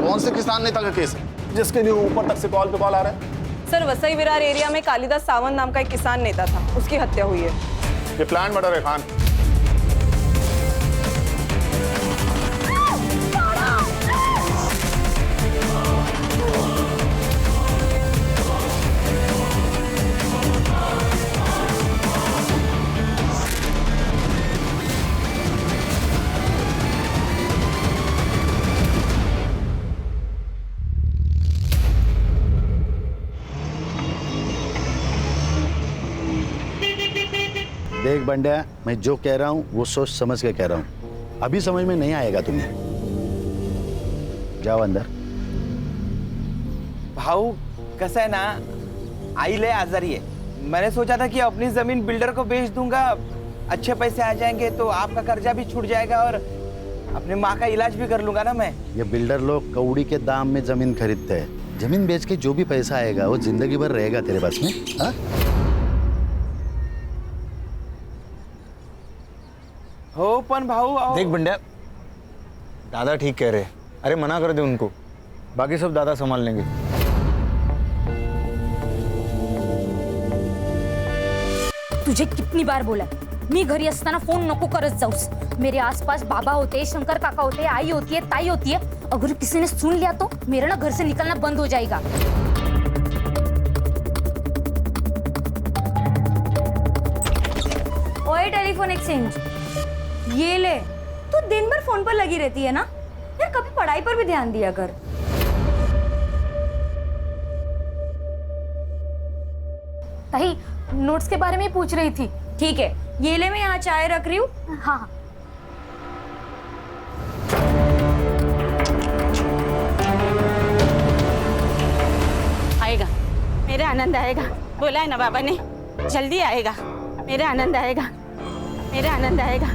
कौन से किसान नेता का केस है जिसके लिए ऊपर तक से कॉल पे कॉल आ रहा है? सर, वसई विरार एरिया में कालिदास सावंत नाम का एक किसान नेता था, उसकी हत्या हुई है। ये प्लान मर्डर है खान। देख बंड्या, मैं जो कह रहा हूँ वो सोच समझ के कह रहा हूँ। अभी समझ में नहीं आएगा तुम्हें। जाओ अंदर। भाऊ कसं आहे ना, आई ले आजारी है। मैंने सोचा था कि अपनी जमीन बिल्डर को बेच दूंगा, अच्छे पैसे आ जाएंगे तो आपका कर्जा भी छूट जाएगा और अपने माँ का इलाज भी कर लूंगा ना मैं। ये बिल्डर लोग कौड़ी के दाम में जमीन खरीदते हैं। जमीन बेच के जो भी पैसा आएगा वो जिंदगी भर रहेगा तेरे पास में। हाँ? हो पण भाऊ देख बंड्या, दादा ठीक कह रहे हैं। अरे मना कर दे उनको, बाकी सब दादा संभाल लेंगे। तुझे कितनी बार बोला मी घरी असताना फोन नको करत जाऊस। मेरे आसपास बाबा होते, शंकर काका होते, आई होती है, ताई होती है। अगर किसी ने सुन लिया तो मेरा ना घर से निकलना बंद हो जाएगा। ओए टेलीफोन एक्सचेंज, ये ले। तू दिन भर फोन पर लगी रहती है ना यार, कभी पढ़ाई पर भी ध्यान दिया कर। ताई, नोट्स के बारे में पूछ रही थी। ठीक है, ये ले, मैं यहाँ चाय रख रही हूँ। हाँ हाँ। आएगा, मेरा आनंद आएगा। बोला है ना बाबा ने, जल्दी आएगा। मेरा आनंद आएगा, मेरा आनंद आएगा,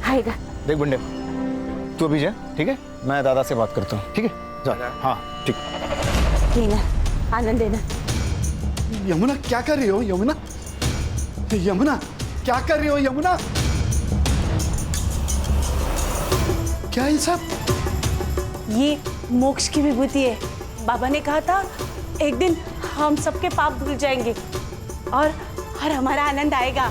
आएगा। देख बंड्या, तू अभी जा, ठीक है? मैं दादा से बात करता हूँ, ठीक है? जा। हाँ ठीक। देना आनंद, देना। यमुना क्या कर रही हो? यमुना, यमुना क्या कर रही हो? यमुना, क्या ये सब? ये मोक्ष की विभूति है। बाबा ने कहा था एक दिन हम सबके पाप धुल जाएंगे और हमारा आनंद आएगा।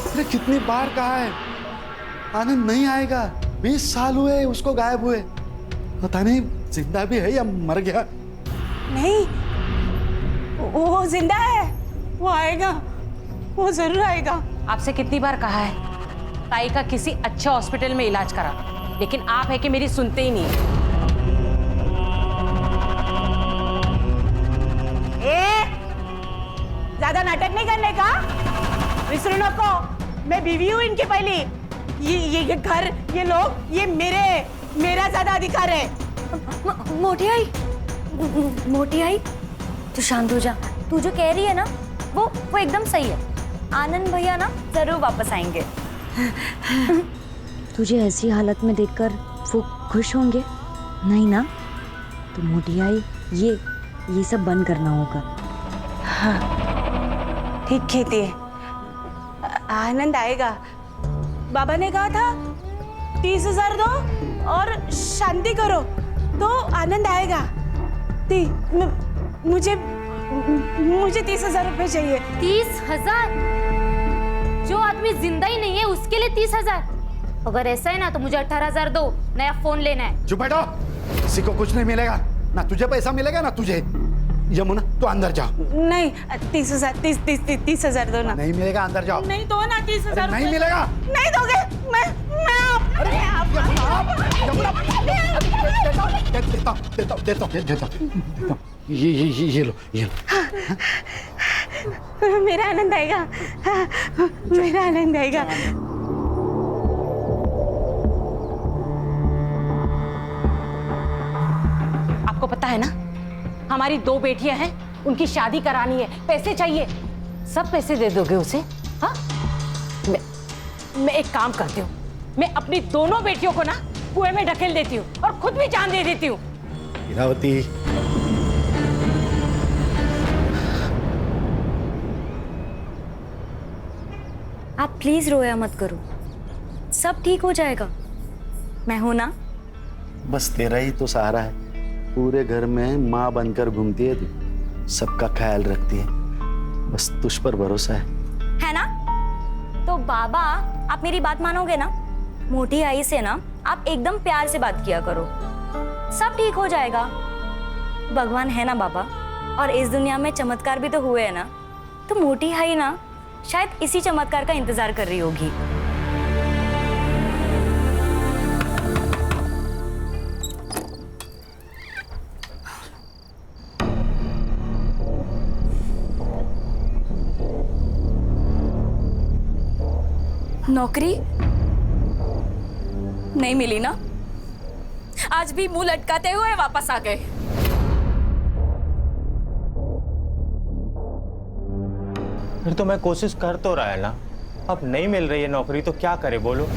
अरे कितनी बार कहा है आनंद नहीं आएगा। 20 साल हुए उसको गायब हुए, पता नहीं जिंदा भी है या मर गया। नहीं, वो जिंदा है, वो आएगा, वो जरूर आएगा। आपसे कितनी बार कहा है ताई का किसी अच्छे हॉस्पिटल में इलाज करा, लेकिन आप है कि मेरी सुनते ही नहीं। ज्यादा नाटक नहीं करने का, विसरू नको। मैं बीवी हूँ इनकी पहली। ये घर, ये लोग, ये मेरा ज्यादा अधिकार है। मोटी आई, मोटी आई, तू शांत हो जा। तू जो कह रही है ना वो एकदम सही है। आनंद भैया ना जरूर वापस आएंगे। तुझे ऐसी हालत में देखकर वो खुश होंगे? नहीं ना? तो मोटी आई, ये सब बंद करना होगा। हाँ, ठीक कहती है। आनंद आएगा। बाबा ने कहा था 30,000 दो और शांति करो तो आनंद आएगा। मुझे 30,000 रुपए चाहिए। 30,000? जो आदमी जिंदा ही नहीं है उसके लिए 30,000? अगर ऐसा है ना तो मुझे 18,000 दो, नया फोन लेना है। चुप बैठो, किसी को कुछ नहीं मिलेगा। ना तुझे पैसा मिलेगा ना तुझे। यमुना तो अंदर जाओ। नहीं, 30,000 दो ना। नहीं मिलेगा, अंदर जाओ। नहीं दो ना 30,000। नहीं मिलेगा। नहीं दोगे? मैं देता। ये लो। मेरा आनंद आएगा, मेरा आनंद आएगा। आपको पता है ना, हमारी 2 बेटियां हैं, उनकी शादी करानी है, पैसे चाहिए। सब पैसे दे दोगे उसे? हाँ, मैं एक काम करती हूँ, मैं अपनी दोनों बेटियों को ना कुएं में ढकेल देती हूँ और खुद भी जान दे देती हूँ। इरावती, आप प्लीज रोया मत करो। सब ठीक हो जाएगा। मैं हूं ना। बस तेरा ही तो सहारा है। पूरे घर में माँ बनकर घूमती है तू, सबका ख्याल रखती है, बस तुझ पर भरोसा है ना? तो बाबा, आप मेरी बात मानोगे ना? मोटी आई से ना आप एकदम प्यार से बात किया करो, सब ठीक हो जाएगा। भगवान है ना बाबा, और इस दुनिया में चमत्कार भी तो हुए हैं ना, तो मोटी आई ना शायद इसी चमत्कार का इंतजार कर रही होगी। नौकरी नहीं मिली ना? आज भी मुंह लटकाते हुए वापस आ गए। फिर तो मैं कोशिश कर तो रहा है ना, अब नहीं मिल रही है नौकरी तो क्या करे बोलो?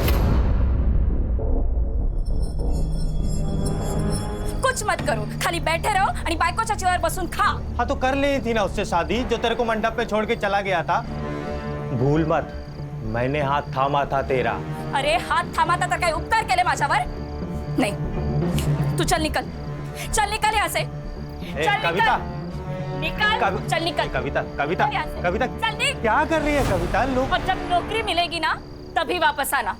कुछ मत करो, खाली बैठे रहो आणि बायकोच्या चेअर बसून खा। हाँ तो कर ली थी ना उससे शादी, जो तेरे को मंडप पे छोड़ के चला गया था। भूल मत, मैंने हाथ थामा था तेरा। अरे हात थांबा तर काय उपकार केले माझ्यावर? नाही, तू चल निकल यहाँ से। चल कविता, निकल, चल निकल। कविता, कविता, चल यहाँ से। कविता, चल निकल। क्या कर रही है कविता? लोग और जब नौकरी मिलेगी ना तभी वापस आना।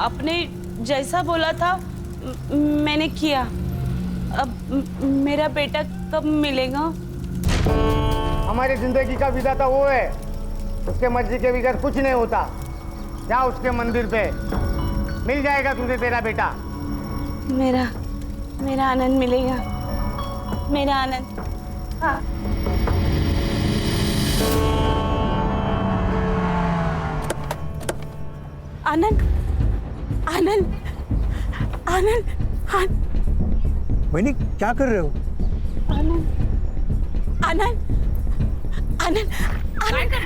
आपने जैसा बोला था मैंने किया। अब मेरा बेटा कब मिलेगा? हमारी जिंदगी का विधाता वो है, उसके मर्जी के बगैर कुछ नहीं होता। जा उसके मंदिर पे, मिल जाएगा तुझे तेरा बेटा। मेरा आनंद मिलेगा, मेरा आनंद। हाँ। आनंद, आनंद, आनंद, वहिनी क्या कर रहे हो? आनंद, आनंद, आनंद,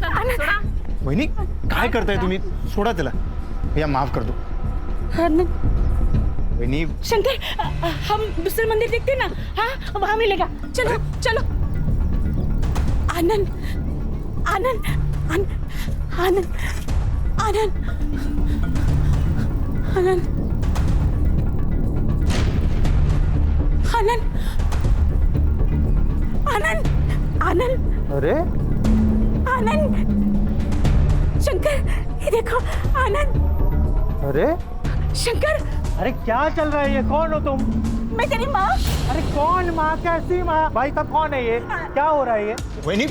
आनंद। वहिनी काय करताय तुम्ही? सोडा त्याला, भैया माफ कर दो। आनंद, वहिनी शंकर, हम दूसरे मंदिर देखते हैं ना? हाँ, वहां मिलेगा। चलो चलो। आनंद, आनंद, आनंद, आनंद, आनंद, आनंद, आनंद, आनंद, आनंद, अरे आनंद, शंकर, ये देखो आनंद। अरे शंकर, अरे क्या चल रहा है ये? कौन हो तुम? मैं तेरी माँ। अरे कौन माँ? कैसी माँ? भाई साहब कौन है ये? क्या हो रहा है ये? वहिनी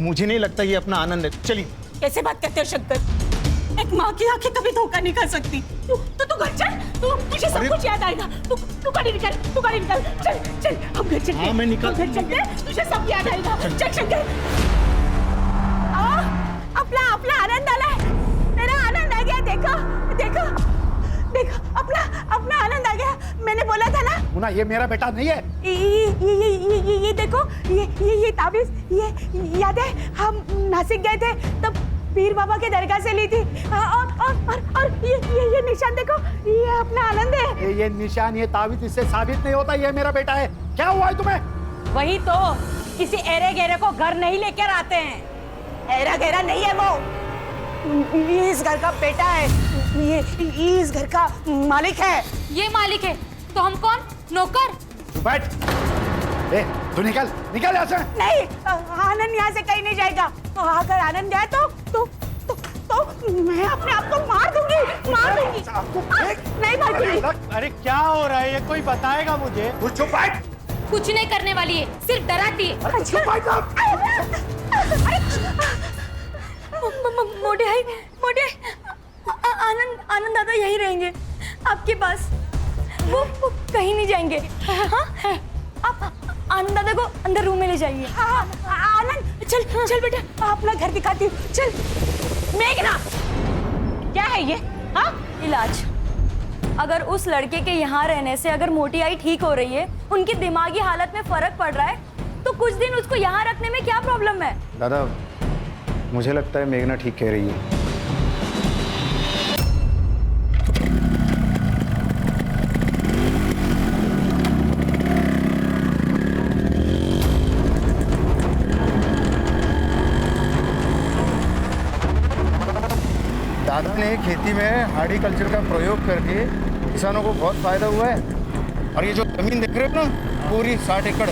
मुझे नहीं लगता ये अपना आनंद है। चलिए। कैसे बात करते हो शंकर? एक माँ की आंखें कभी धोखा नहीं कर सकती। तू घर चल, तुझे सब कुछ याद आएगा। तू गाड़ी निकाल, चल चल, हम घर चलते हैं। हाँ, मैं निकाल- घर चलते हैं, तुझे सब याद आएगा। चल शंकर। अपना आनंद आला है, मेरा आनंद आ गया। देखो अपना आनंद आ गया। मैंने बोला था ना। मुन्ना, ये मेरा बेटा नहीं है। ये देखो, ये ताबीज, ये याद है हम नासिक गए थे तब पीर बाबा के दरगाह से ली थी। और ये निशान देखो, ये अपना आनंद है। ये निशान, ये ताबीज इससे साबित नहीं होता ये मेरा बेटा है। क्या हुआ है तुम्हें? वही तो, किसी एरे गेरे को घर नहीं लेकर आते हैं। एरा गहरा नहीं है वो, ये इस घर का बेटा है। ये इस घर का मालिक है। ये मालिक है तो हम कौन? नौकर? तू बैठ। तू निकल यहाँ से। नहीं, आनंद यहाँ से कहीं नहीं जाएगा। अगर आनंद गया तो मैं अपने आप को मार दूंगी। नहीं भागूंगी। अरे क्या हो रहा है ये? कोई बताएगा मुझे? चुप बैठ। कुछ नहीं करने वाली है, सिर्फ डराती है। मोटी आई, आनंद दादा यही रहेंगे आपके पास, वो कहीं नहीं जाएंगे। हाँ? आप आनंद दादा को अंदर रूम में ले जाइए। आनंद, चल बेटा, अपना घर दिखाती हूँ। चल। मेघना, क्या है ये? हाँ? इलाज। अगर उस लड़के के यहाँ रहने से अगर मोटी आई ठीक हो रही है, उनकी दिमागी हालत में फर्क पड़ रहा है, तो कुछ दिन उसको यहाँ रखने में क्या प्रॉब्लम है? दादा, मुझे लगता है मेघना ठीक कह रही है। दादा ने खेती में हार्टिकल्चर का प्रयोग करके किसानों को बहुत फायदा हुआ है। और ये जो जमीन देख रहे हो ना, पूरी 60 एकड़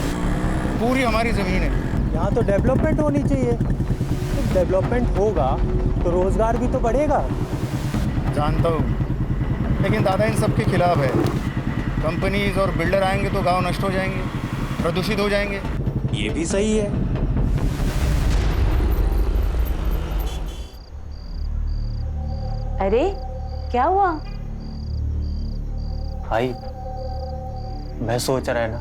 पूरी हमारी जमीन है। यहाँ तो डेवलपमेंट होनी चाहिए। तो डेवलपमेंट होगा तो रोजगार भी तो बढ़ेगा। जानता हूँ, लेकिन दादा इन सब के खिलाफ है। कंपनीज और बिल्डर आएंगे तो गांव नष्ट हो जाएंगे, प्रदूषित हो जाएंगे। ये भी सही है। अरे क्या हुआ? भाई, मैं सोच रहा है ना,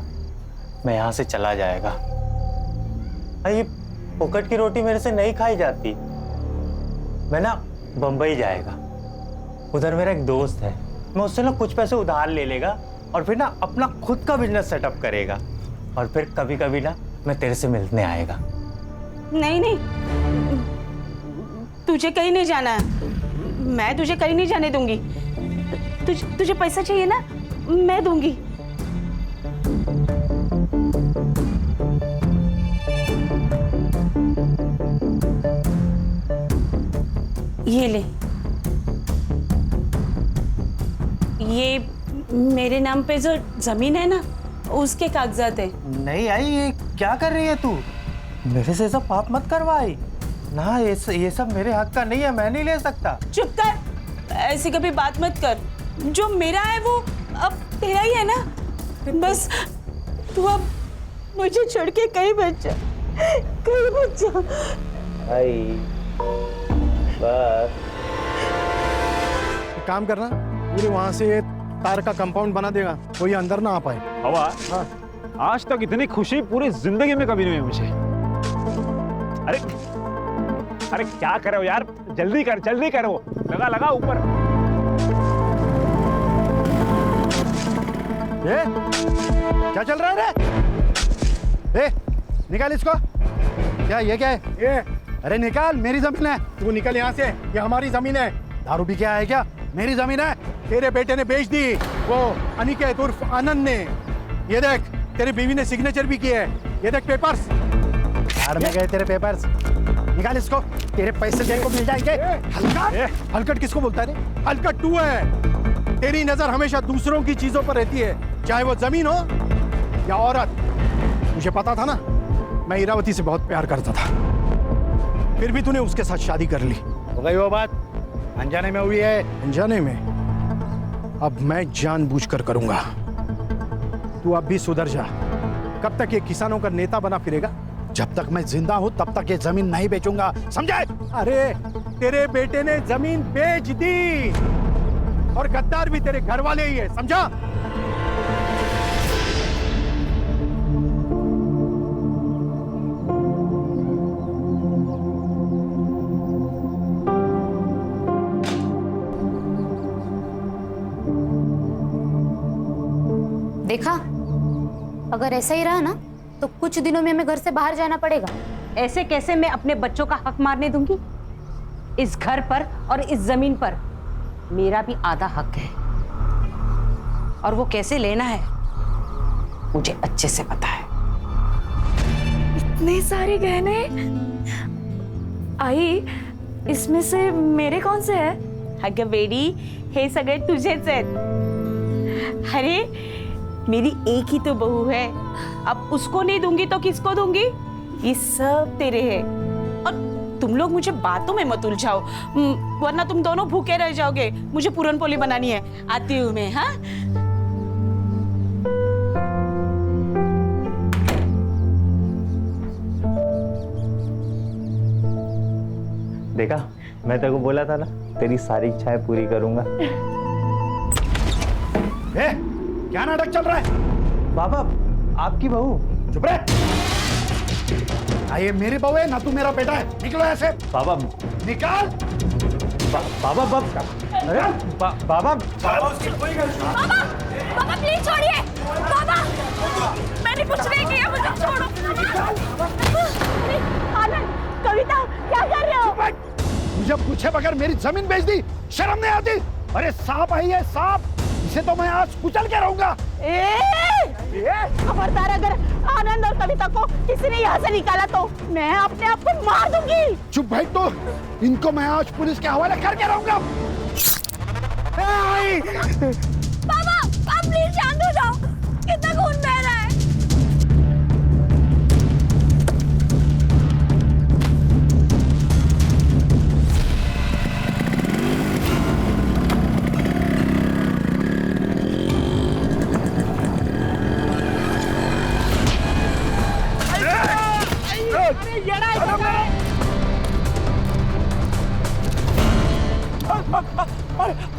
मैं यहाँ से चला जाएगा। ये फोकट की रोटी मेरे से नहीं खाई जाती। मैं ना बम्बई जाएगा। उधर मेरा एक दोस्त है, मैं उससे ना कुछ पैसे उधार ले लेगा और फिर ना अपना खुद का बिजनेस सेटअप करेगा। और फिर कभी कभी ना मैं तेरे से मिलने आएगा। नहीं नहीं, तुझे कहीं नहीं जाना है। मैं तुझे कहीं नहीं जाने दूंगी। तुझे पैसा चाहिए ना, मैं दूंगी। ये ले, ये मेरे नाम पे जो जमीन है ना, उसके कागजात है। नहीं आई, ये क्या कर रही है तू? मेरे से सब पाप मत करवाई ना। ये सब मेरे हक का नहीं है, मैं नहीं ले सकता। चुप कर, ऐसी कभी बात मत कर। जो मेरा है वो अब तेरा ही है ना। बस तू अब मुझे छोड़ के कहीं मत जा, कहीं मत जा। बस एक काम करना, पूरे वहाँ से तार का कंपाउंड बना देगा, कोई अंदर ना आ पाए। हवा, आज तक इतनी खुशी पूरी जिंदगी में कभी नहीं हुई मुझे। अरे क्या कर रहे हो यार? जल्दी कर वो। लगा ऊपर। ये क्या चल रहा है रे? निकाल इसको। क्या ये क्या है? ये अरे निकाल, मेरी जमीन है। तू निकल यहाँ से, ये हमारी जमीन है। दारू भी क्या है क्या? मेरी जमीन है। तेरे बेटे ने बेच दी, वो अनिकेत उर्फ आनंद ने। ये देख, तेरी बीवी ने सिग्नेचर भी किए है। ये देख पेपर्स। यार में गए तेरे पेपर्स। निकाल इसको, तेरे पैसे तेरे को मिल जाएंगे। हलकट? हलकट किसको बोलता है रे? हलकट तू है। तेरी नजर हमेशा दूसरों की चीजों पर रहती है, चाहे वो जमीन हो या औरत। मुझे पता था ना, मैं इरावती से बहुत प्यार करता था, फिर भी तूने उसके साथ शादी कर ली। हो गई वो बात, अनजाने में हुई है। अनजाने में? अब मैं जानबूझकर करूंगा। तू अब भी सुधर जा। कब तक ये किसानों का नेता बना फिरेगा? जब तक मैं जिंदा हूं तब तक ये जमीन नहीं बेचूंगा, समझे? अरे तेरे बेटे ने जमीन बेच दी, और गद्दार भी तेरे घर वाले ही है, समझा? देखा, अगर ऐसा ही रहा ना तो कुछ दिनों में हमें घर से बाहर जाना पड़ेगा। ऐसे कैसे मैं अपने बच्चों का हक मारने दूंगी? इस घर पर और इस जमीन पर मेरा भी आधा हक है, और वो कैसे लेना है मुझे अच्छे से पता है। इतने सारे गहने आई, इसमें से मेरे कौन से है? अगं बेडी, हे सगळे तुझेच आहेत। अरे मेरी एक ही तो बहू है, अब उसको नहीं दूंगी तो किसको दूंगी? ये सब तेरे हैं। और तुम लोग मुझे बातों में मत उलझाओ, वरना तुम दोनों भूखे रह जाओगे। मुझे पूरन पोली बनानी है, आती हूँ मैं। हाँ, देखा, मैं तेरे को बोला था ना, तेरी सारी इच्छाएं पूरी करूंगा। क्या नाटक चल रहा है? बाबा, आपकी बहू। चुप रहे। ये मेरी बहू है ना, तू मेरा बेटा है। निकलो ऐसे। बाबा निकाल। बाबा अरे बाबा पापा प्लीज छोड़िए। पापा, मैंने कुछ नहीं किया, मुझे छोड़ो। मुझे पूछे बगैर मेरी जमीन बेच दी, शर्म नहीं आती? अरे सांप है ये सांप, इसे तो मैं आज कुचल के रहूंगा। खबरदार, अगर आनंद और कविता को किसी ने यहाँ से निकाला तो मैं अपने आप को मार दूंगी। चुप भाई, तो इनको मैं आज पुलिस के हवाले करके रहूंगा। पापा आप प्लीज शांत हो जाओ, कितना खून बह रहा है।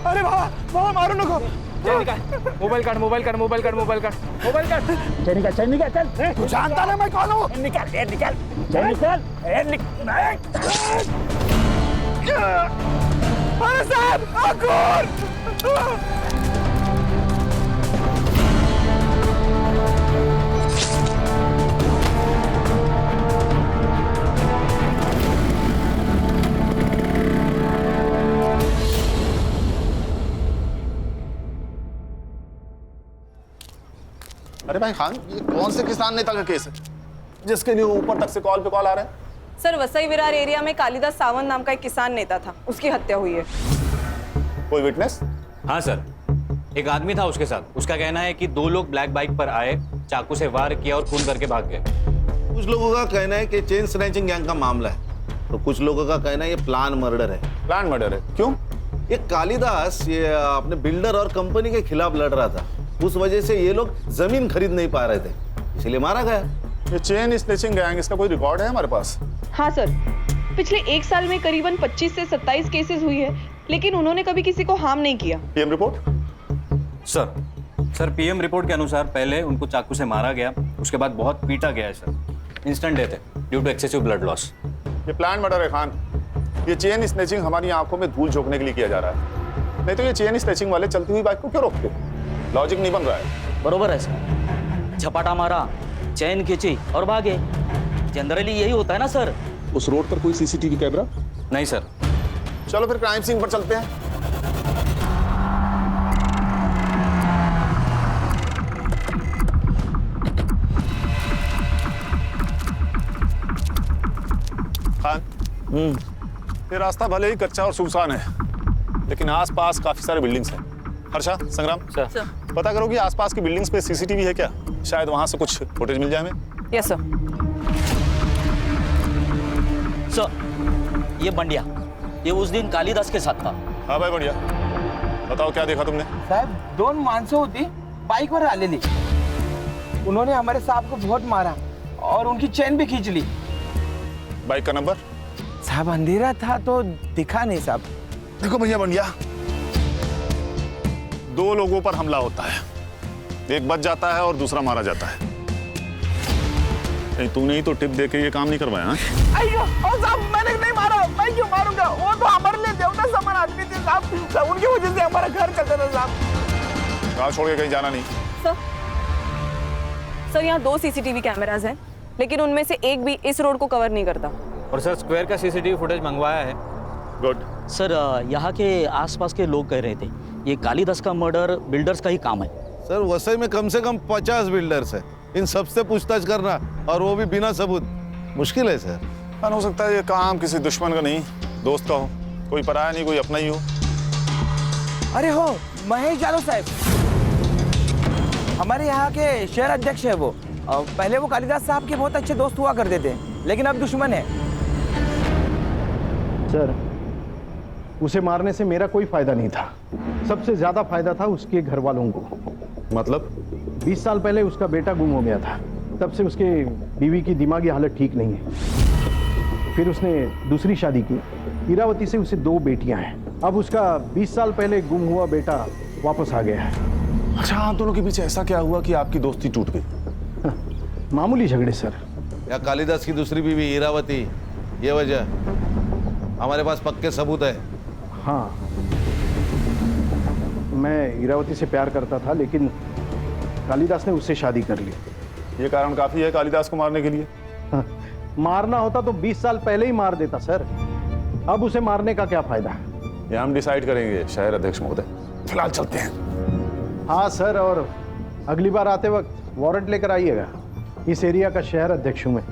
अरे बाबा मारो नको। Mobile card mobile card mobile card mobile card mobile card. चल निकल चल। तू जानता ना मैं कौन हूँ? निकाल निकाल अरे साहब अंकुर। अरे भाई खान, ये कौन से किसान नेता का केस है जिसके लिए ऊपर तक से कॉल पे कॉल आ रहे हैं? सर, वसई विरार एरिया में कालिदास सावंत नाम का एक किसान नेता था, उसकी हत्या हुई है। कोई विटनेस? हाँ सर, एक आदमी था उसके साथ। उसका कहना है कि 2 लोग ब्लैक बाइक पर आए, चाकू से वार किया और खून करके भाग गए। कुछ लोगों का कहना है कि चेन स्नैचिंग गैंग का मामला है, तो कुछ लोगों का कहना है ये प्लान मर्डर है। प्लान मर्डर है? क्यों? ये कालिदास ये अपने बिल्डर और कंपनी के खिलाफ लड़ रहा था, उस वजह से ये लोग जमीन खरीद नहीं पा रहे थे, इसलिए मारा गया। ये चेन स्नैचिंग गैंग, इसका कोई रिकॉर्ड है हमारे पास? हाँ सर, पिछले 1 साल में करीबन 25 से 27 केसेस हुई है, लेकिन उन्होंने कभी किसी को हार्म नहीं किया। PM report? Sir PM report के अनुसार पहले उनको चाकू से मारा गया, उसके बाद बहुत पीटा गया है सर। इंस्टेंट डेथ है due to excessive blood loss. ये प्लान मर्डर है खान। ये चेन स्नैचिंग हमारी आंखों में धूल झोंकने के लिए किया जा रहा है, नहीं तो ये चेन स्नैचिंग वाले चलती हुई बाइक को क्यों रोकते? लॉजिक नहीं बन रहा है। बरोबर है सर, झपाटा मारा, चैन खींची और भागे। जनरली यही होता है ना सर। उस रोड पर कोई सीसीटीवी कैमरा? नहीं सर। चलो फिर क्राइम सीन पर चलते हैं। खान, ये रास्ता भले ही कच्चा और सुनसान है, लेकिन आसपास काफी सारे बिल्डिंग्स हैं। हर्षा, संग्राम, सर पता करो कि आसपास की बिल्डिंग्स पे सीसीटीवी है क्या, शायद वहां से कुछ फुटेज मिल जाए हमें। Yes sir. सर ये बंडिया, ये उस दिन कालिदास के साथ था। हाँ भाई बढ़िया, बताओ क्या देखा तुमने? साहब 2 माणसं होती, बाइक पर आलेली। उन्होंने हमारे साहब को बहुत मारा और उनकी चेन भी खींच ली। बाइक का नंबर? साहब अंधेरा था तो दिखा नहीं साहब। देखो भैया बंडिया, 2 लोगों पर हमला होता है, एक बच जाता है और दूसरा मारा जाता है। नहीं तूने ही तो टिप देके ये काम नहीं करवाया? अयो साहब, मैंने नहीं मारा, मैं क्यों मारूंगा? वो तो हमारे लिए देवता समान आदमी थे साहब, उनकी वजह से हमारा घर चलता था साहब। गाँव छोड़ के कहीं जाना नहीं। सर यहाँ 2 सीसीटीवी कैमरास हैं, लेकिन उनमें से एक भी इस रोड को कवर नहीं करता। और सर स्क्वायर का सीसीटीवी फुटेज मंगवाया है। गुड। सर यहाँ के आसपास के लोग कह रहे थे ये कालिदास का मर्डर बिल्डर्स का ही काम है। सर वसई में कम से कम 50 बिल्डर्स है, इन सबसे पूछताछ करना और वो भी बिना सबूत मुश्किल है सर। हो सकता है ये काम किसी दुश्मन का नहीं, दोस्त का हो, कोई पराया नहीं, कोई अपना ही हो। अरे हो महेश यादव साहब, हमारे यहाँ के शहर अध्यक्ष है वो। पहले वो कालिदास साहब के बहुत अच्छे दोस्त हुआ करते थे, लेकिन अब दुश्मन है। सर उसे मारने से मेरा कोई फायदा नहीं था, सबसे ज्यादा फायदा था उसके घर वालों को। मतलब? 20 साल पहले उसका बेटा गुम हो गया था, तब से उसके बीवी की दिमागी हालत ठीक नहीं है। फिर उसने दूसरी शादी की, इरावती से उसे 2 बेटियां हैं। अब उसका 20 साल पहले गुम हुआ बेटा वापस आ गया है। अच्छा, आप दोनों के बीच ऐसा क्या हुआ कि आपकी दोस्ती टूट गई? मामूली झगड़े सर। या कालिदास की दूसरी बीवी इरावती, ये वजह? हमारे पास पक्के सबूत है। हाँ, मैं इरावती से प्यार करता था, लेकिन कालिदास ने उससे शादी कर ली। ये कारण काफी है कालिदास को मारने के लिए? मारना होता तो 20 साल पहले ही मार देता सर। अब उसे मारने का क्या फायदा? ये हम डिसाइड करेंगे शहर अध्यक्ष महोदय। फिलहाल चलते हैं। हाँ सर, और अगली बार आते वक्त वारंट लेकर आइएगा। इस एरिया का शहर अध्यक्ष हूं मैं,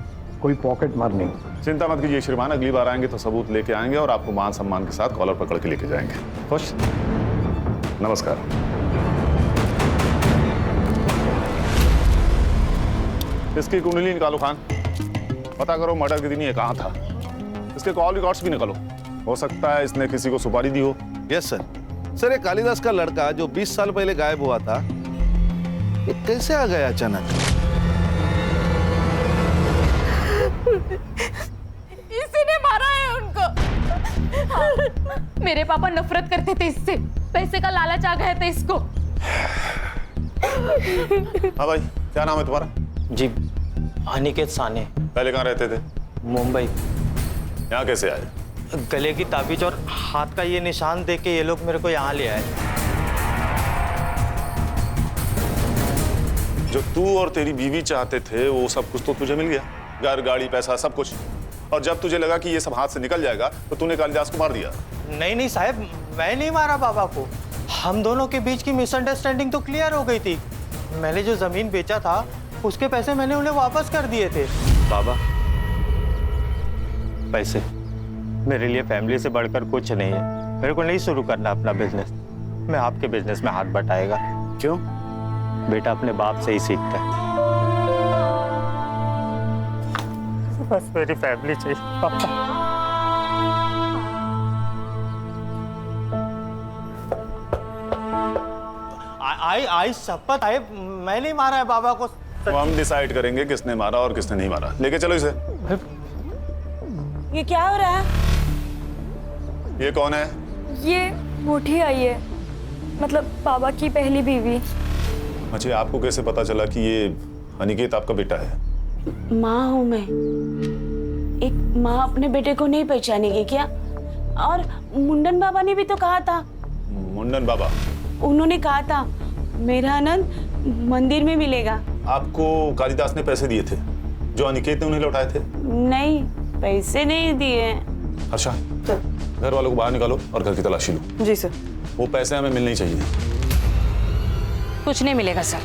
कोई पॉकेट मार नहीं। चिंता मत कीजिए श्रीमान, अगली बार आएंगे तो सबूत लेके आएंगे और आपको मान सम्मान के साथ कॉलर पकड़ के लेके जाएंगे। खुश? नमस्कार। इसकी कुंडली निकालो खान, पता करो मर्डर के दिन ये कहाँ था। इसके कॉल रिकॉर्ड्स भी निकालो, हो सकता है इसने किसी को सुपारी दी हो। Yes sir. सर, ये कालिदास का लड़का जो 20 साल पहले गायब हुआ था, ये कैसे आ गया अचानक? इसी ने मारा है उनको। मेरे पापा नफरत करते थे इससे, पैसे का लालच आ गया था इसको। हाँ भाई, क्या नाम है तुम्हारा? जी, अनिकेत साने। पहले कहाँ रहते थे? मुंबई। यहाँ कैसे आए? गले की ताबीज और हाथ का ये निशान देख के ये लोग मेरे को यहाँ ले आए। जो तू और तेरी बीवी चाहते थे वो सब कुछ तो तुझे मिल गया, घर, गाड़ी, पैसा, सब कुछ। और जब तुझे लगा कि ये सब हाथ से निकल जाएगा तो तूने कालिदास को मार दिया। नहीं साहब, मैं नहीं मारा बाबा को। हम दोनों के बीच की मिसअंडरस्टैंडिंग तो क्लियर हो गई थी। मैंने जो जमीन बेचा था उसके पैसे मैंने उन्हें वापस कर दिए थे। बाबा, पैसे मेरे लिए फैमिली से बढ़कर कुछ नहीं है। मेरे को नहीं शुरू करना अपना बिजनेस, मैं आपके बिजनेस में हाथ बटाएगा। क्यों? बेटा अपने बाप से ही सीखता है। बस मेरी फैमिली चाहिए पापा। आई शपथ है, मैं नहीं मारा है बाबा को। तो हम डिसाइड करेंगे किसने मारा और किसने नहीं मारा। लेके चलो इसे। ये क्या हो रहा है? ये कौन है? ये मोटी आई है, मतलब बाबा की पहली बीवी। अच्छा, आपको कैसे पता चला कि ये अनिकेत आपका बेटा है? माँ हूँ मैं। एक माँ अपने बेटे को नहीं पहचानेगी क्या? और मुंडन बाबा ने भी तो कहा था। मुंडन बाबा? उन्होंने कहा था मेरा आनंद मंदिर में मिलेगा। आपको कालिदास ने पैसे दिए थे जो अनिकेत ने उन्हें लौटाए थे? नहीं, पैसे नहीं दिए। अच्छा, घर वालों को बाहर निकालो और घर की तलाशी लो। जी सर। वो पैसे हमें मिलने चाहिए। कुछ नहीं मिलेगा सर,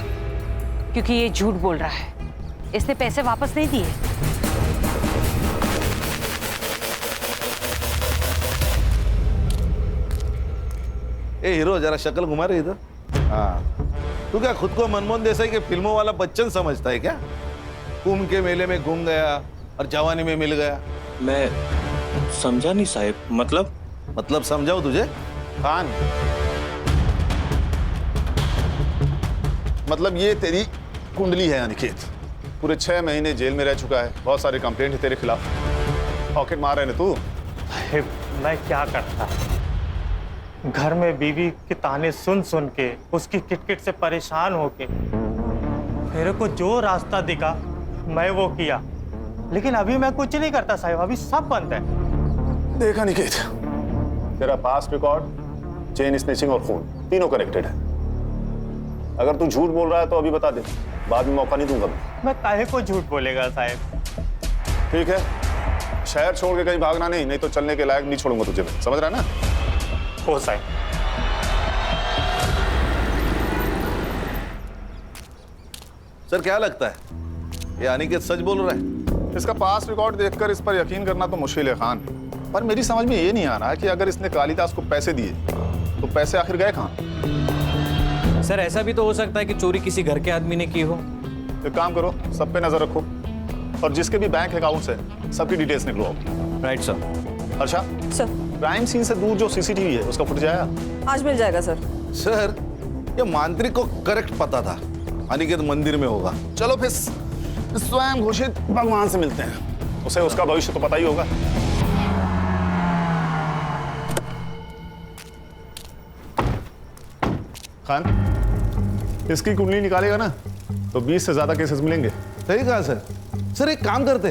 क्योंकि ये झूठ बोल रहा है। इसने पैसे वापस नहीं दिए। ए हीरो, जरा शक्ल घुमा रही इधर। हाँ, तू क्या खुद को मनमोहन देसाई के फिल्मों वाला बच्चन समझता है क्या? कुंभ के मेले में घूम गया और जवानी में मिल गया। मैं समझा नहीं साहब। मतलब समझाओ तुझे? खान, मतलब ये तेरी कुंडली है अनिकेत। पूरे 6 महीने जेल में रह चुका है, बहुत सारे कंप्लेंट है तेरे खिलाफ। पॉकेट मार रहे ना तू। मैं क्या करता, घर में बीवी के ताने सुन सुन के, उसकी किटकिट से परेशान होके मेरे को जो रास्ता दिखा मैं वो किया। लेकिन अभी मैं कुछ नहीं करता साहब, अभी सब बंद है। देखा निकेत, तेरा पास्ट रिकॉर्ड, चेन स्नेचिंग और खून तीनों कनेक्टेड है। अगर तू झूठ बोल रहा है तो अभी बता दे, बाद में मौका नहीं दूंगा। मैं काहे को झूठ बोलेगा साहब? ठीक है, शहर छोड़ के कहीं भागना नहीं तो चलने के लायक नहीं छोड़ूंगा तुझे। समझ रहा है ना? हो साहब। सर, क्या लगता है ये अनिकेत सच बोल रहा है? इसका पास्ट रिकॉर्ड देखकर इस पर यकीन करना तो मुश्किल है खान, पर मेरी समझ में ये नहीं आ रहा कि अगर इसने कालिदास को पैसे दिए तो पैसे आखिर गए कहाँ? सर, ऐसा भी तो हो सकता है कि चोरी किसी घर के आदमी ने की हो। एक काम करो, सब पे नजर रखो और जिसके भी बैंक अकाउंट्स है सबकी डिटेल्स निकलवाओ। Right sir. अच्छा सर, क्राइम सीन से दूर जो सीसीटीवी है उसका फुटेज आया? आज मिल जाएगा सर। सर, ये मांत्रिक को करेक्ट पता था अनिकेत मंदिर में होगा। चलो फिर स्वयं घोषित भगवान से मिलते हैं, उसे उसका भविष्य तो पता ही होगा। खान, इसकी कुंडली निकालेगा ना तो 20 से ज्यादा केसेस मिलेंगे। सही कहा सर। सर, एक काम करते,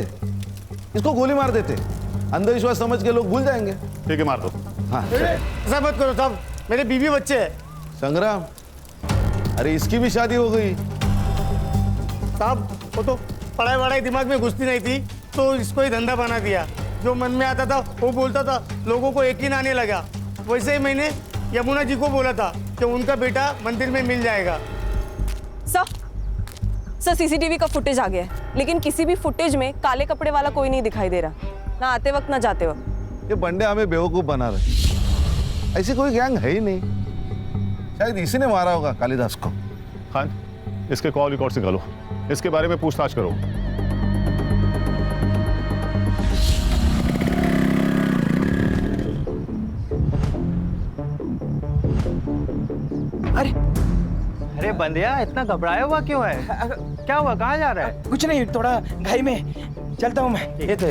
इसको गोली मार देते, अंधविश्वास समझ के लोग भूल जाएंगे। ठीक है, मार दो। हाँ, ऐसा मत करो साहब, मेरे बीवी बच्चे हैं। संग्राम, अरे इसकी भी शादी हो गई। साहब, वो तो पढ़ाई वढ़ाई दिमाग में घुसती नहीं थी तो इसको ही धंधा बना दिया। जो मन में आता था वो बोलता था, लोगों को यकीन आने लगा। वैसे ही मैंने यमुना जी को बोला था कि उनका बेटा मंदिर में मिल जाएगा। सर सीसीटीवी का फुटेज आ गया है, लेकिन किसी भी फुटेज में काले कपड़े वाला कोई नहीं दिखाई दे रहा, ना आते वक्त ना जाते वक्त। ये बंडे हमें बेवकूफ बना रहे। ऐसी कोई गैंग है ही नहीं, शायद इसी ने मारा होगा कालिदास को। खान, इसके कॉल रिकॉर्ड निकालो, इसके बारे में पूछताछ करो। अरे बंदिया, इतना घबराया हुआ क्यों है? क्या हुआ, कहाँ जा रहा है? कुछ नहीं, थोड़ा घाई में चलता हूँ मैं। ये तो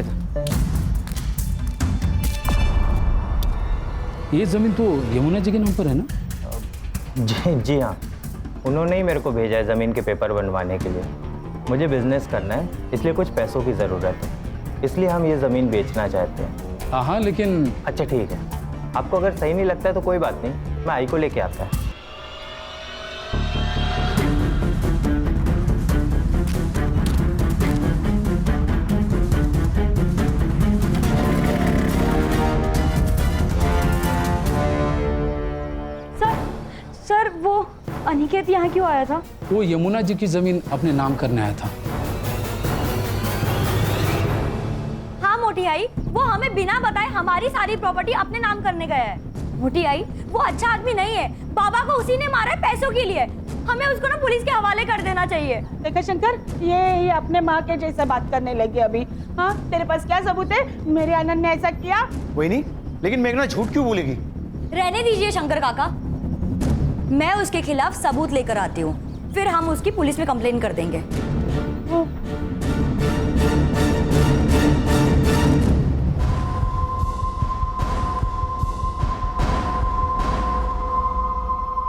ये जमीन तो यमुना जी के नाम पर है ना? जी हाँ, उन्होंने ही मेरे को भेजा है ज़मीन के पेपर बनवाने के लिए। मुझे बिजनेस करना है, इसलिए कुछ पैसों की ज़रूरत है, इसलिए हम ये ज़मीन बेचना चाहते हैं। हाँ, लेकिन अच्छा ठीक है, आपको अगर सही नहीं लगता है तो कोई बात नहीं, मैं आई को लेके आता है। सर वो अनिकेत यहाँ क्यों आया था? वो यमुना जी की जमीन अपने नाम करने आया था। हाँ मोटी आई, वो हमें बिना बताए हमारी सारी प्रॉपर्टी अपने नाम करने गया है। मोटी आई, वो अच्छा आदमी नहीं है, बाबा को उसी ने मारा है पैसों के लिए। हमें उसको ना पुलिस के हवाले कर देना चाहिए। देखा शंकर, ये अपने माँ के जैसा बात करने लगी अभी। हाँ, तेरे पास क्या सबूत है मेरे आनंद ने ऐसा किया? कोई नहीं, लेकिन मेघना झूठ क्यों बोलेगी? रहने दीजिए शंकर काका, मैं उसके खिलाफ सबूत लेकर आती हूँ, फिर हम उसकी पुलिस में कंप्लेन कर देंगे।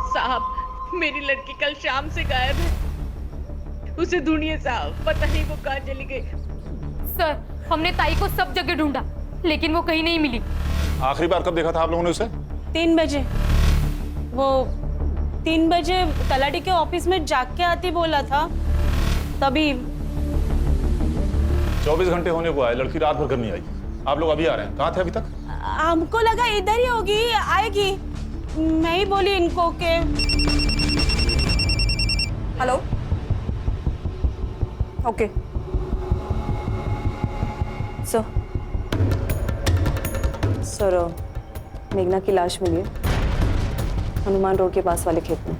साहब, मेरी लड़की कल शाम से गायब है, उसे ढूंढिए साहब, पता नहीं वो कहाँ चली गई। सर, हमने ताई को सब जगह ढूंढा, लेकिन वो कहीं नहीं मिली। आखिरी बार कब देखा था आप लोगों ने उसे? 3 बजे। वो 3 बजे तलाटी के ऑफिस में जाग के आती बोला था, तभी। 24 घंटे होने को आए, लड़की रात भर घर नहीं आई। आप लोग अभी आ रहे हैं, कहाँ थे अभी तक? हमको लगा इधर ही होगी, आएगी। मैं ही बोली इनको के। हेलो, ओके सर, मेघना की लाश मिली है हनुमान रोड के पास वाले खेत में।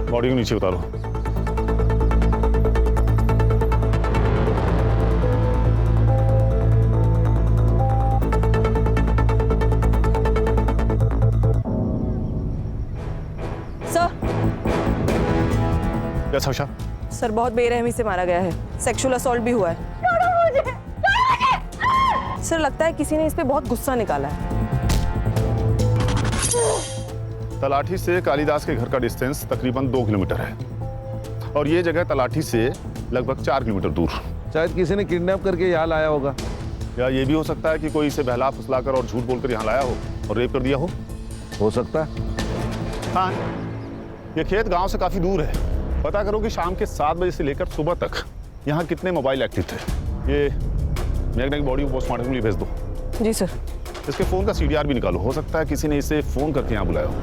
बॉडी को नीचे उतारो। यस हर्षा। सर, बहुत बेरहमी से मारा गया है, सेक्सुअल असॉल्ट भी हुआ है। सर, लगता है किसी ने इस पे बहुत गुस्सा निकाला है। तलाठी से कालिदास के घर का डिस्टेंस तकरीबन 2 किलोमीटर है और ये जगह तलाठी से लगभग 4 किलोमीटर दूर। शायद किसी ने किडनैप करके यहाँ लाया होगा, या ये भी हो सकता है कि कोई इसे बहला फुसलाकर और झूठ बोलकर यहाँ लाया हो और रेप कर दिया हो सकता है। हाँ, ये खेत गांव से काफी दूर है। पता करो कि शाम के 7 बजे से लेकर सुबह तक यहाँ कितने मोबाइल एक्टिव थे। ये मेघना की बॉडी को पोस्टमार्टम के लिए भेज दो। जी सर। इसके फोन का CDR भी निकालो, हो सकता है किसी ने इसे फोन करके यहाँ बुलाया हो।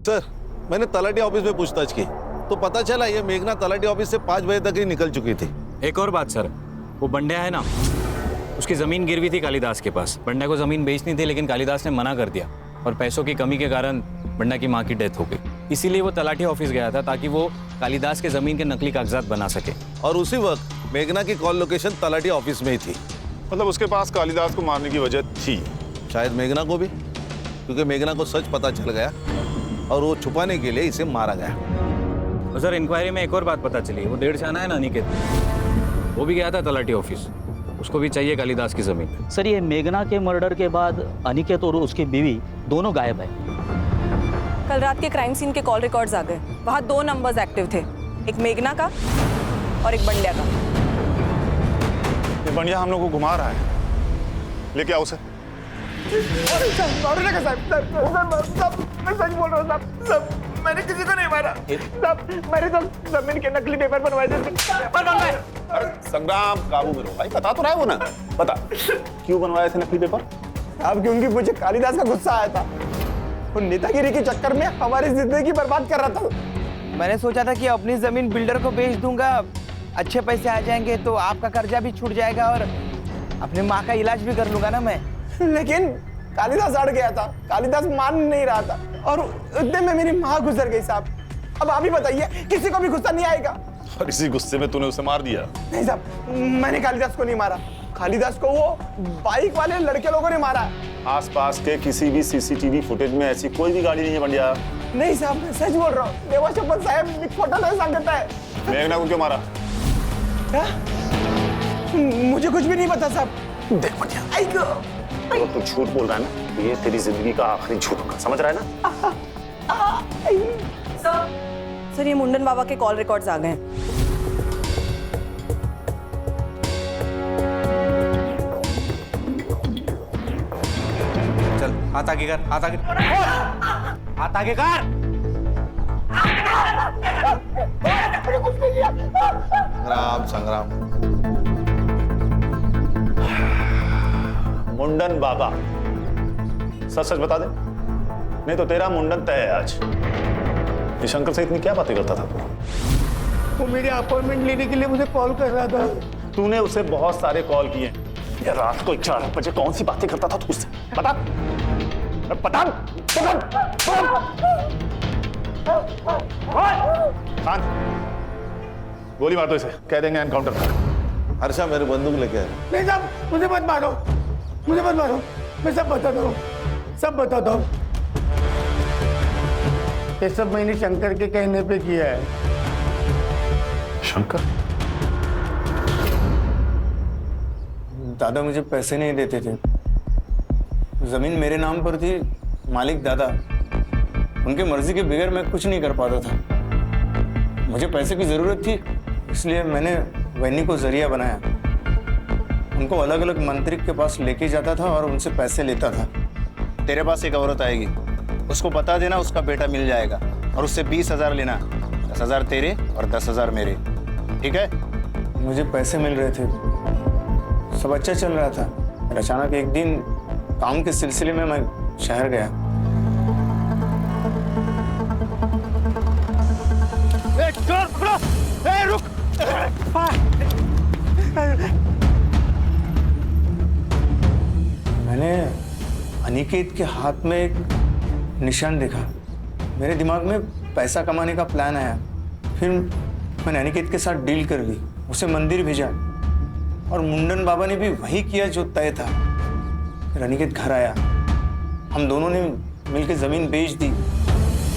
सर, मैंने तलाटी ऑफिस में पूछताछ की तो पता चला ये मेघना तलाटी ऑफिस से 5 बजे तक ही निकल चुकी थी। एक और बात सर, वो बंड्या है ना, उसकी जमीन गिरवी थी कालिदास के पास। बंड्या को जमीन बेचनी थी, लेकिन कालिदास ने मना कर दिया और पैसों की कमी के कारण बंड्या की माँ की डेथ हो गई। इसीलिए वो तलाठी ऑफिस गया था ताकि वो कालिदास के जमीन के नकली कागजात बना सके। और उसी वक्त मेघना की कॉल लोकेशन तलाटी ऑफिस में ही थी। मतलब उसके पास कालिदास को मारने की वजह थी। शायद मेघना को भी, क्योंकि मेघना को सच पता चल गया और वो छुपाने के लिए इसे मारा गया। और सर इंक्वायरी में एक और बात पता चली, वो 1.5 से आना है ना अनिकेत, वो भी गया था तलाटी ऑफिस, उसको भी चाहिए कालिदास की जमीन। सर ये मेघना के मर्डर के बाद अनिकेत और उसकी बीवी दोनों गायब है। कल रात के क्राइम सीन के कॉल रिकॉर्ड्स आ गए, वहाँ 2 नंबर्स एक्टिव थे, एक मेघना का और एक बंड्या का। ये बंडिया हम लोग को घुमा रहा है, लेके आओ उसे। मैं सच बोल रहा हूँ साहब, मैंने किसी को नहीं मारा साहब, मैंने तो जमीन के नकली पेपर बनवाए थे। अरे संग्राम काबू में रहो भाई, बता तो रहा है वो ना, बता क्यों बनवाए थे नकली पेपर? अब क्योंकि मुझे कालिदास का गुस्सा आया था, वो नेतागिरी के चक्कर में हमारी जिंदगी बर्बाद कर रहा था। मैंने सोचा था कि अपनी जमीन बिल्डर को बेच दूंगा, अच्छे पैसे आ जाएंगे तो आपका कर्जा भी छूट जाएगा और अपनी माँ का इलाज भी कर लूंगा ना मैं। लेकिन कालिदास अड़ गया था, कालिदास मान नहीं रहा था और उतने में मेरी माँ गुजर गई साहब। अब आप ही बताइए, किसी को भी गुस्सा नहीं आएगा? और इसी गुस्से में तूने उसे मार दिया? नहीं साहब, मैंने कालिदास को नहीं मारा, कालिदास को वो बाइक वाले लड़के लोगों ने मारा। आसपास के किसी भी सीसीटीवी फुटेज में ऐसी कोई भी गाड़ी नहीं है बंडिया। नहीं साहब, मैं सच बोल रहा हूँ, देवा शपथ साहब फोटो नहीं सकता है। मेघना को क्यों मारा? क्या? मुझे कुछ भी नहीं पता साहब। देख बंडिया, तो तू झूठ बोल रहा है ना, ये तेरी जिंदगी का आखिरी झूठ होगा, समझ रहा है ना? सर ये मुंडन बाबा के कॉल रिकॉर्ड्स आ गए। चल हाथ आगे कर, हाथ आगे, हाथ आगे कर। संग्राम संग्राम। मुंडन बाबा, सच सच बता दे, नहीं तो तेरा मुंडन तय है आज। ये शंकर से इतनी क्या बातें करता था तू? वो मेरी अपॉइंटमेंट लेने के लिए मुझे कॉल कर रहा था। तूने उसे बहुत सारे कॉल किए, ये रात को 4 बजे कौन सी बातें करता था तू उससे? बता बता खान, गोली मार दो इसे, कह देंगे एनकाउंटर था। हर्षा मेरे बंदूक लेके आए। नहीं साहब, मुझे मत मारो, मुझे मत मारो, मैं सब बताता हूँ, सब बताता हूँ। ये सब मैंने शंकर के कहने पे किया है। शंकर? दादा मुझे पैसे नहीं देते थे, जमीन मेरे नाम पर थी, मालिक दादा, उनके मर्जी के बगैर मैं कुछ नहीं कर पाता था। मुझे पैसे की जरूरत थी, इसलिए मैंने वैनी को जरिया बनाया, उनको अलग अलग मंत्रिक के पास लेके जाता था और उनसे पैसे लेता था। तेरे पास एक औरत आएगी, उसको बता देना उसका बेटा मिल जाएगा और उससे 20,000 लेना, 10,000 तेरे और 10,000 मेरे, ठीक है? मुझे पैसे मिल रहे थे, सब अच्छा चल रहा था। फिर अचानक एक दिन काम के सिलसिले में मैं शहर गया। रुक। मैंने अनिकेत के हाथ में एक निशान देखा, मेरे दिमाग में पैसा कमाने का प्लान आया। फिर मैंने अनिकेत के साथ डील कर ली, उसे मंदिर भेजा और मुंडन बाबा ने भी वही किया जो तय था। फिर अनिकेत घर आया, हम दोनों ने मिलकर जमीन बेच दी,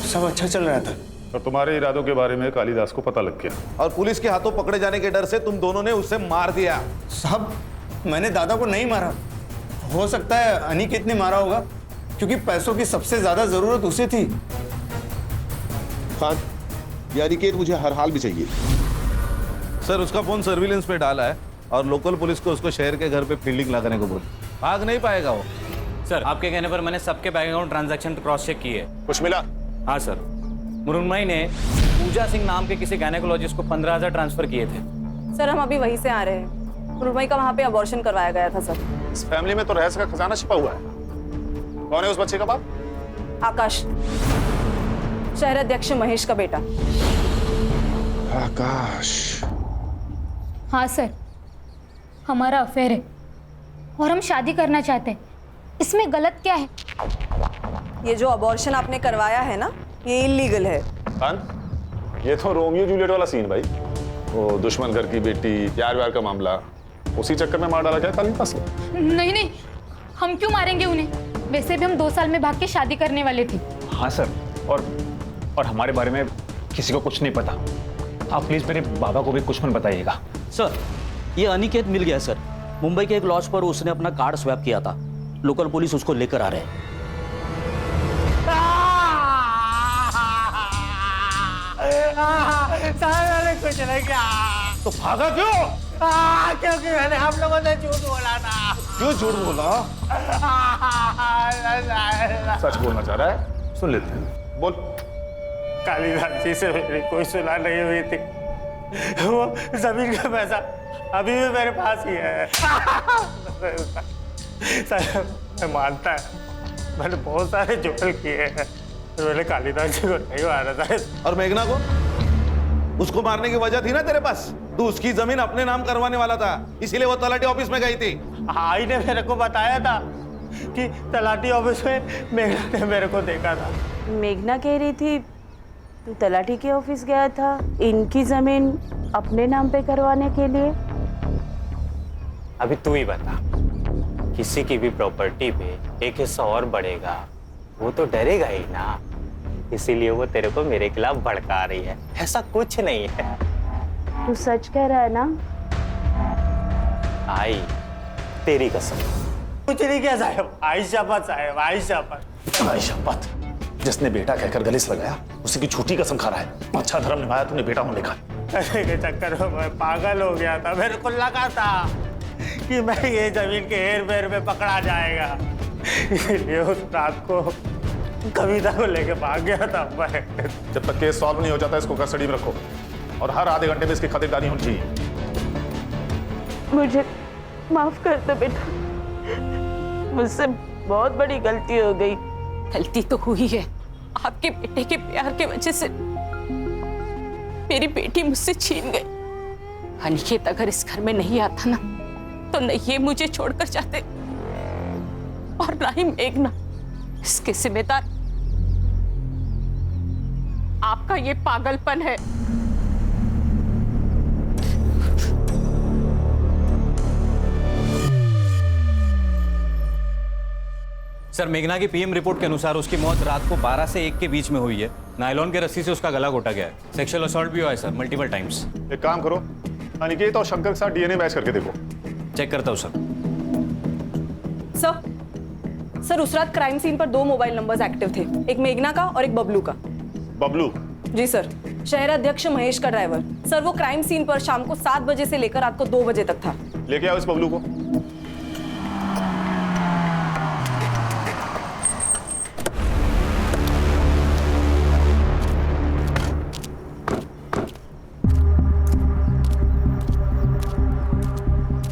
सब अच्छा चल रहा था। और तुम्हारे इरादों के बारे में कालिदास को पता लग गया और पुलिस के हाथों पकड़े जाने के डर से तुम दोनों ने उसे मार दिया। साहब मैंने दादा को नहीं मारा, हो सकता है अनिकेत ने मारा होगा, क्योंकि पैसों की सबसे ज्यादा जरूरत उसे थी। खान, ये अनिकेत मुझे हर हाल में चाहिए। सर उसका फोन सर्विलेंस पे डाला है और लोकल पुलिस को उसको शहर के घर पे फील्डिंग लगाने को बोल, भाग नहीं पाएगा वो। सर आपके कहने पर मैंने सबके bank account transaction cross check किए, कुछ मिला? हाँ सर, मुरुनमई ने पूजा सिंह नाम के किसी गायनेकोलॉजिस्ट को 15,000 ट्रांसफर किए थे। सर हम अभी वहीं से आ रहे हैं, मुरुनमई का वहाँ पे अबॉर्शन करवाया गया था सर। इस फैमिली में तो रहस्य का खजाना छिपा हुआ है। कौन है उस बच्चे का बाप? आकाश, शहर अध्यक्ष महेश का बेटा। आकाश? हाँ सर, हमारा अफेयर है और हम शादी करना चाहते हैं, इसमें गलत क्या है? ये जो अबॉर्शन आपने करवाया है ना, ये इलीगल है। खान, ये तो रोमियो जूलियट वाला सीन भाई, वो दुश्मन घर की बेटी, प्यार व्यार का मामला, उसी चक्कर में मार डाला क्या कालिदास ने? नहीं नहीं, हम क्यों मारेंगे उन्हें? वैसे भी हम 2 साल में भाग के शादी करने वाले थे। हाँ सर, और हमारे बारे में किसी को कुछ नहीं पता। आप प्लीज मेरे बाबा को भी कुछ मत बताइएगा। सर, ये अनिकेत मिल गया सर। मुंबई के एक लॉज पर उसने अपना कार्ड स्वैप किया था। लोकल पुलिस उसको लेकर आ रहे हैं। कुछ नहीं किया। तो भागा क्यों? क्योंकि मैंने आप लोगों ने झूठ बोला था। क्यों झूठ बोला? सच बोलना चाह रहा है, सुन लेते हैं, बोल। कालीदास जी से मेरी कोई सुलह नहीं हुई थी। वो जमीन का पैसा अभी भी मेरे पास ही है। सर, मैं मानता है मैंने बहुत सारे जुगल किए हैं, तो मैंने कालीदास जी को नहीं मारा था। और मेघना को? उसको मारने की वजह थी ना तेरे पास। तू उसकी जमीन अपने नाम करवाने वाला था, इसीलिए वो तलाटी ऑफिस में गई थी। आई ने मेरे को बताया था कि तलाटी ऑफिस में मेघना ने मेरे को देखा था। मेघना कह रही थी तू तलाटी के ऑफिस गया था इनकी जमीन अपने नाम पे करवाने के लिए। अभी तू ही बता, किसी की भी प्रॉपर्टी पे एक हिस्सा और बढ़ेगा, वो तो डरेगा ही ना। इसीलिए वो तेरे को मेरे खिलाफ भड़का रही है। ऐसा कुछ नहीं है। तू सच कह रहा है ना? आई तेरी कसम। कुछ नहीं किया साहब। आई शपथ साहब, आई शपथ। आई शपथ। जिसने बेटा कहकर गले से लगाया, उसी की झूठी कसम खा रहा है। अच्छा धर्म निभाया तूने बेटा होने का। पैसे के चक्कर में मैं पागल हो गया था। मेरे को लगा था कि मैं ये जमीन के हेर फेर में पकड़ा जाएगा, इसलिए उस रात को कविता को लेके भाग गया था मैं। जब तक केस सॉल्व नहीं हो जाता, इसको कस्टडी में रखो और हर आधे घंटे में इसकी खातिरदारी होनी चाहिए। मुझे माफ कर दो बेटा, मुझसे बहुत बड़ी गलती हो गई। गलती तो हुई है। आपके बेटे के प्यार के वजह से मेरी बेटी मुझसे छीन गई। अनिकेत अगर इस घर में नहीं आता ना, तो न ये मुझे छोड़कर जाते और ना ही मेघना। इसके जिम्मेदार आपका ये पागलपन है। सर, मेघना की पीएम रिपोर्ट के अनुसार उसकी मौत रात को 12 से 1 के बीच में हुई है। नायलॉन के रस्सी से उसका गला घोटा गया है। सेक्सुअल असॉल्ट भी हुआ है सर, मल्टीपल टाइम्स। एक काम करो, अनिकेत और शंकर के साथ डीएनए मैच करके देखो। चेक करता हूँ सर। सर, उस रात क्राइम सीन पर 2 मोबाइल नंबर्स एक्टिव थे, एक मेघना का और एक बबलू का। बबलू? जी सर, शहर अध्यक्ष महेश का ड्राइवर। सर, वो क्राइम सीन पर शाम को 7 बजे से लेकर रात को 2 बजे तक था। लेके आओ इस बबलू को।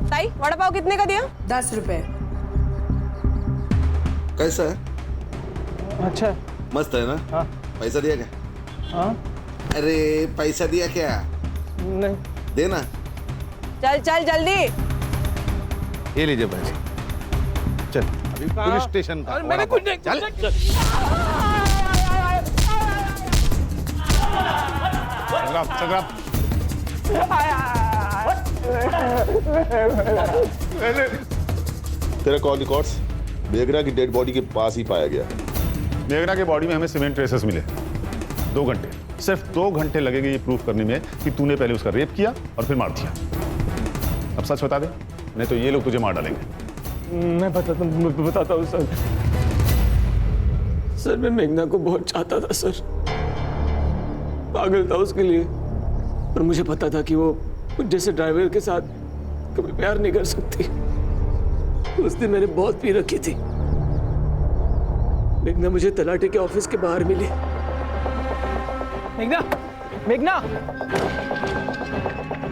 ताई, वड़ा पाव कितने का दिया? 10 रुपए। कैसा है? अच्छा, मस्त है ना? हाँ। पैसा दिया क्या? हाँ? अरे पैसा दिया क्या? नहीं। देना। चल चल जल्दी। ये लीजिए पैसे। चल अभी पुलिस स्टेशन का। मैंने कुछ नहीं। चल। संग्राम। तेरा कॉल रिकॉर्ड्स मेघना की डेड बॉडी के पास ही पाया गया। मेघना के बॉडी में हमें सीमेंट ट्रेसेस मिले। 2 घंटे, सिर्फ 2 घंटे लगेंगे ये प्रूफ करने में कि तूने पहले उसका रेप किया और फिर मार दिया। अब सच बता दे, नहीं तो ये लोग तुझे मार डालेंगे। मैं बताता हूँ सर। सर, मैं मेघना को बहुत चाहता था सर, पागल था उसके लिए। और मुझे पता था कि वो जैसे ड्राइवर के साथ कभी प्यार नहीं कर सकती। उस दिन मैंने बहुत पी रखी थी। मेघना मुझे तलाटे के ऑफिस के बाहर मिली। मेघना, मेघना,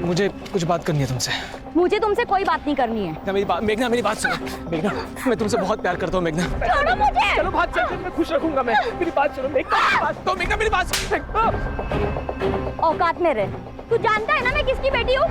मुझे कुछ बात करनी है तुमसे। मुझे तुमसे कोई बात नहीं करनी है। मेघना मेरी बात सुनो। मेघना, मैं तुमसे बहुत प्यार करता हूँ मेघना। छोड़ो मुझे। चलो बात चलते, मैं खुश रखूंगा। मैं मेरी बात सुनो मेघना। तो मेघना मेरी बात सुनो। औकात में रह। तू जानता है ना मैं किसकी बेटी हूँ?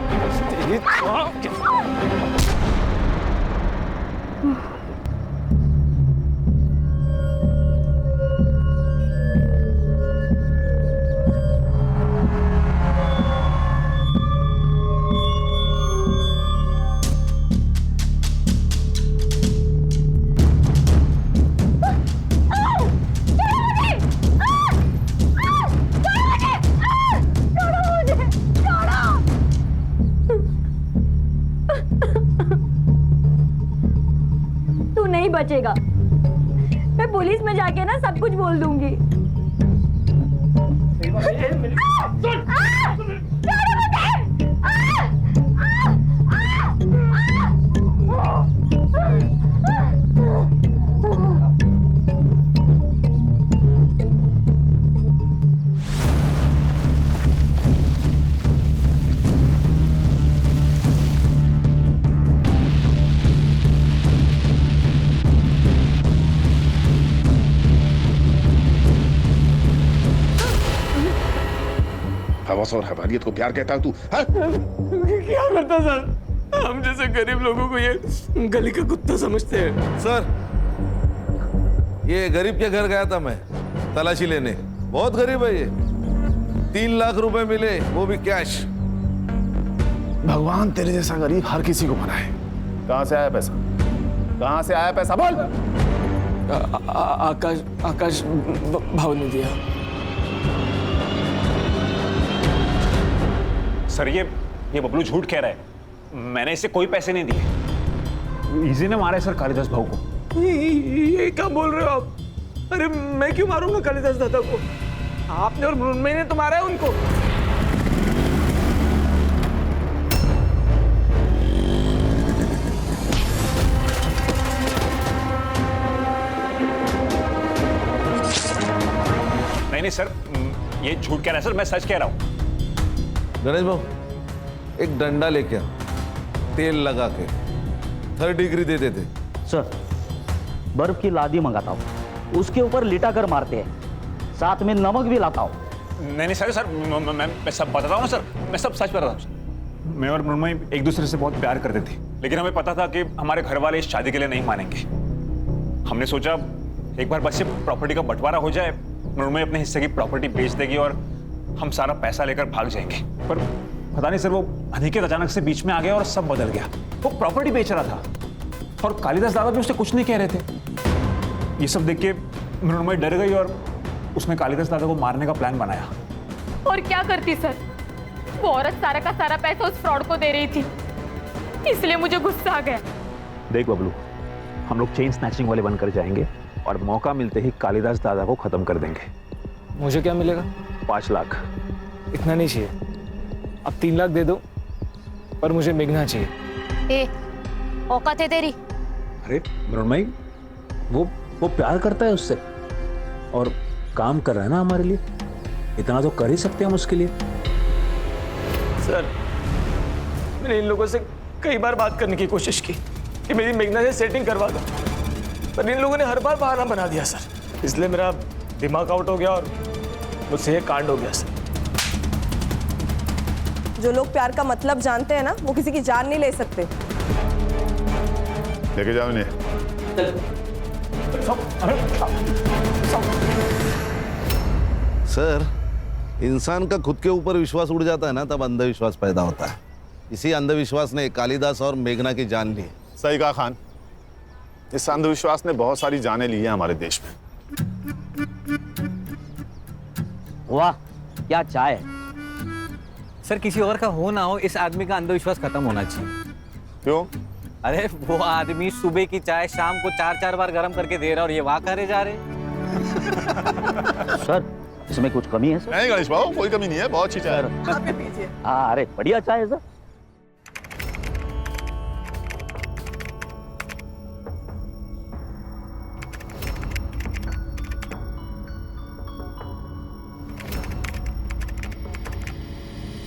बचेगा। मैं पुलिस में जाके ना सब कुछ बोल दूंगी। हवस और हवालियत को प्यार कहता है तू? क्या करता सर? हम जैसे गरीब लोगों को ये गली का कुत्ता समझते हैं। सर, ये गरीब के घर गया था मैं तलाशी लेने। बहुत गरीब है ये। 3 लाख रुपए मिले, वो भी कैश। भगवान तेरे जैसा गरीब हर किसी को बनाए। कहां से आया पैसा? कहां से आया पैसा? बोल। आकाश भाव ने दिया। सर ये बबलू झूठ कह रहा है। मैंने इसे कोई पैसे नहीं दिए। इजी ने मारा है सर कालिदास भाऊ को। ये क्या बोल रहे हो आप? अरे मैं क्यों मारूंगा कालिदास दादा को? आपने और मृण्मयी ने तो मारा है उनको। नहीं सर, ये झूठ कह रहा है सर, मैं सच कह रहा हूँ। गणेश भाऊ, एक डंडा लेके आ, तेल लगा के 3rd डिग्री दे देते। सर, बर्फ की लादी मंगाता हूँ, उसके ऊपर लिटा कर मारते हैं, साथ में नमक भी लाता हूँ। नहीं सर, मैं सब बताता हूँ ना सर, मैं सब सच बताता हूँ। मैं और मृण्मयी एक दूसरे से बहुत प्यार करते थे, लेकिन हमें पता था कि हमारे घर वाले इस शादी के लिए नहीं मानेंगे। हमने सोचा एक बार बस ये प्रॉपर्टी का बंटवारा हो जाए, मृण्मयी अपने हिस्से की प्रॉपर्टी बेच देगी और हम सारा पैसा लेकर भाग जाएंगे। पर पता नहीं सर, वो अनिकेत अचानक से बीच में आ गया और सब बदल गया। वो प्रॉपर्टी बेच रहा था और कालिदास दादा भी उससे कुछ नहीं कह रहे थे। ये सब देख के मृण्मयी डर गई और उसने कालिदास दादा को मारने का प्लान बनाया। और क्या करती सर, वो औरत सारा का सारा पैसा उस फ्रॉड को दे रही थी, इसलिए मुझे गुस्सा आ गया। देख बबलू, हम लोग चेन स्नैचिंग वाले बनकर जाएंगे और मौका मिलते ही कालिदास दादा को खत्म कर देंगे। मुझे क्या मिलेगा? 5 लाख। इतना नहीं चाहिए, अब 3 लाख दे दो, पर मुझे मेघना चाहिए। ए, औकात है तेरी? अरे मृण्मयी, वो प्यार करता है उससे और काम कर रहा है ना हमारे लिए, इतना तो कर ही सकते हैं हम उसके लिए। सर, मैंने इन लोगों से कई बार बात करने की कोशिश की कि मेरी मेघना से सेटिंग करवा दो, पर इन लोगों ने हर बार बहाना बना दिया सर। इसलिए मेरा दिमाग आउट हो गया और मुझसे ये कांड हो गया सर। जो लोग प्यार का मतलब जानते हैं ना, वो किसी की जान नहीं ले सकते। लेके जाओ इन्हें। सर, इंसान का खुद के ऊपर विश्वास उड़ जाता है ना, तब अंधविश्वास पैदा होता है। इसी अंधविश्वास ने कालिदास और मेघना की जान ली। सही कहा खान, इस अंधविश्वास ने बहुत सारी जानें ली हैं हमारे देश में। वाह, क्या चाय। सर, किसी और का हो ना हो, इस आदमी का अंधविश्वास खत्म होना चाहिए। क्यों? अरे वो आदमी सुबह की चाय शाम को 4-4 बार गर्म करके दे रहा और ये वाह करे जा रहे। सर, इसमें कुछ कमी है सर? नहीं गणेश बाबू, कोई कमी नहीं है, बहुत अच्छी चाय है। आप भी पीजिए। हाँ, अरे बढ़िया चाय है सर।